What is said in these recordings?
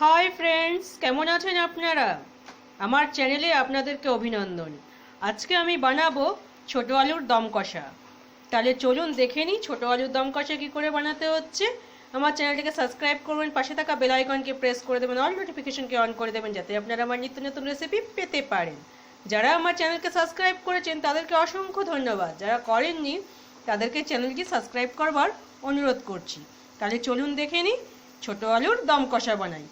Hi friends, কেমন আছেন আপনারা? আমার চ্যানেলে আপনাদেরকে অভিনন্দন। আজকে আমি বানাবো ছোট আলুর দম কষা। তাহলে চলুন দেখে নিই ছোট আলুর দম কষা কী করে বানাতে হচ্ছে। আমার চ্যানেলটিকে সাবস্ক্রাইব করবেন, পাশে থাকা বেল আইকনকে প্রেস করে দেবেন, অল নোটিফিকেশনকে অন করে দেবেন, যাতে আপনারা আমার নিত্য নতুন রেসিপি পেতে পারেন। যারা আমার চ্যানেলকে সাবস্ক্রাইব করেছেন তাদেরকে অসংখ্য ধন্যবাদ। যারা করেননি তাদেরকে চ্যানেলটি সাবস্ক্রাইব করবার অনুরোধ করছি। তাহলে চলুন দেখে নিই ছোট আলুর দম কষা বানাই।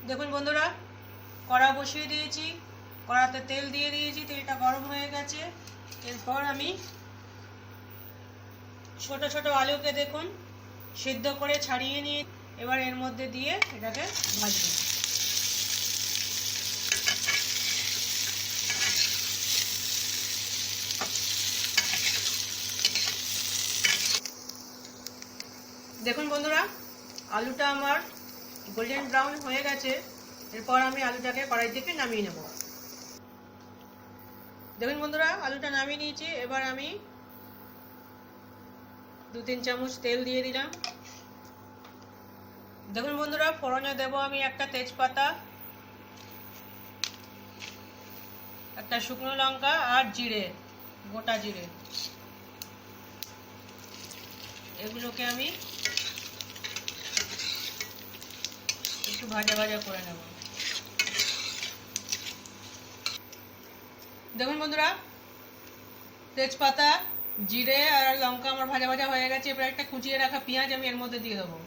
দেখুন বন্ধুরা, কড়া বসিয়ে দিয়েছি, কড়াতে তেল দিয়ে দিয়েছি, তেলটা গরম হয়ে গেছে। এরপর আমি ছোট ছোট আলুকে দেখুন সিদ্ধ করে ছাড়িয়ে নিয়ে এবার এর মধ্যে দিয়ে এটাকে ভাজবো। দেখুন বন্ধুরা, আলুটা আমার গোল্ডেন ব্রাউন হয়ে গেছে। এরপর আমি আলুটাকে কড়াই থেকে নামিয়ে নেব। দেখুন বন্ধুরা, আলুটা নামিয়ে নিয়েছি। এবার আমি 2-3 চামচ তেল দিয়ে দিলাম। দেখুন বন্ধুরা, ফোড়নে দেব আমি একটা তেজপাতা, একটা শুকনো লঙ্কা আর জিরে, গোটা জিরে। এগুলোকে আমি একটু ভাজা ভাজা করে নেব। দেখুন বন্ধুরা, তেজপাতা, জিরে আর লঙ্কা আমার ভাজা ভাজা হয়ে গেছে। এবার একটা কুচিয়ে রাখা পেঁয়াজ আমি এর মধ্যে দিয়ে দেবো,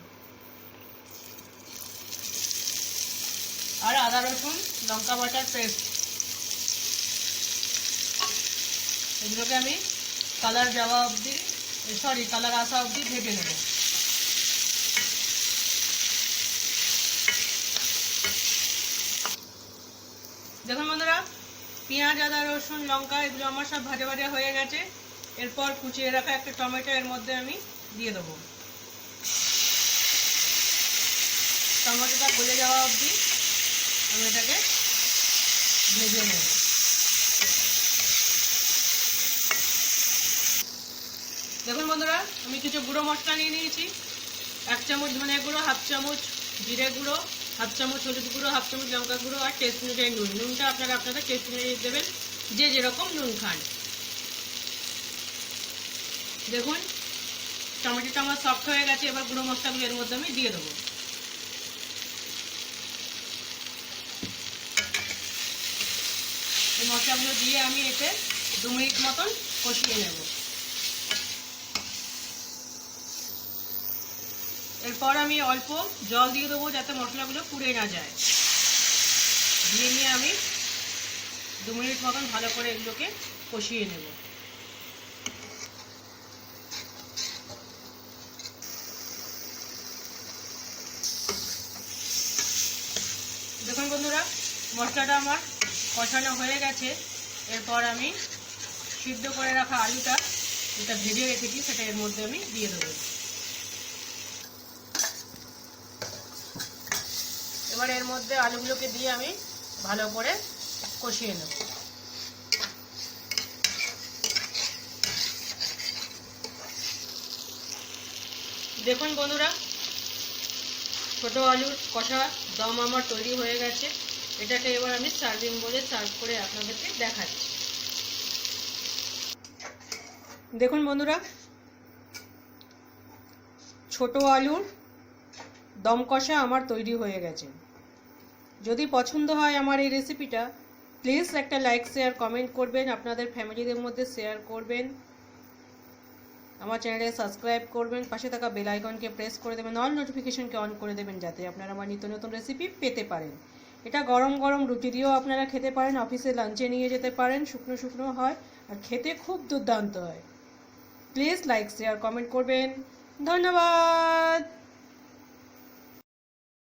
আর আদা রসুন লঙ্কা বাটার পেস্ট। এগুলোকে আমি কালার আসা অবধি ভেজে নেব। দেখুন বন্ধুরা, পেঁয়াজ, আদা রসুন লঙ্কা এগুলো আমার সব ভাজা ভাজা হয়ে গেছে। এরপর কুচিয়ে রাখা একটা টমেটো এর মধ্যে আমি দিয়ে দেবো। টমেটোটা গলে যাওয়া অবধি আমি এটাকে ভেজে নেব। দেখুন বন্ধুরা, আমি কিছু গুঁড়ো মশলা নিয়ে নিয়েছি। 1 চামচ ধনে গুঁড়ো, 1/2 চামচ জিরে গুঁড়ো, 1/2 চামচ হলুদ গুঁড়ো, 1/2 চামচ লঙ্কা গুঁড়ো আর টেস্ট অনুযায়ী নুন। নুনটা আপনারা আপনাদের টেস্ট অনুযায়ী দেবেন, যে যেরকম নুন খান। দেখুন টমেটোটা আমার সফট হয়ে গেছে। এবার গুঁড়ো মশলাগুলো এর মধ্যে আমি দিয়ে দেবো। এই মশলাগুলো দিয়ে আমি এতে 2 মিনিট মতন কষিয়ে নেব। এরপর আমি অল্প জল দিয়ে দেবো, যাতে মশলাগুলো পুড়ে না যায়। দিয়ে নিয়ে আমি 2 মিনিট মতন ভালো করে এগুলোকে কষিয়ে নেব। দেখুন বন্ধুরা, মশলাটা আমার কষানো হয়ে গেছে। এরপর আমি সিদ্ধ করে রাখা আলুটা, যেটা ভেজে রেখেছি, সেটা এর মধ্যে আমি দিয়ে দেবো। এবার এর মধ্যে আলুগুলোকে দিয়ে আমি ভালো করে কষিয়ে নেব। দেখুন বন্ধুরা, ছোট আলুর কষা দম আমার তৈরি হয়ে গেছে। এটাকে এবার আমি সার্ভিং বলে সার্ভ করে আপনাদেরকে দেখাচ্ছি। দেখুন বন্ধুরা, ছোট আলুর দম কষা আমার তৈরি হয়ে গেছে। যদি পছন্দ হয় আমার এই রেসিপিটা, প্লিজ একটা লাইক, শেয়ার, কমেন্ট করবেন, আপনাদের ফ্যামিলিদের মধ্যে শেয়ার করবেন, আমার চ্যানেলে সাবস্ক্রাইব করবেন, পাশে থাকা বেল আইকনকে প্রেস করে দেবেন, অল নোটিফিকেশনকে অন করে দেবেন, যাতে আপনারা আমার নিত্য নতুন রেসিপি পেতে পারেন। এটা গরম গরম রুটি দিয়েও আপনারা খেতে পারেন, অফিসে লাঞ্চে নিয়ে যেতে পারেন, শুকনো শুকনো হয় আর খেতে খুব দুর্দান্ত হয়। প্লিজ লাইক, শেয়ার, কমেন্ট করবেন। ধন্যবাদ।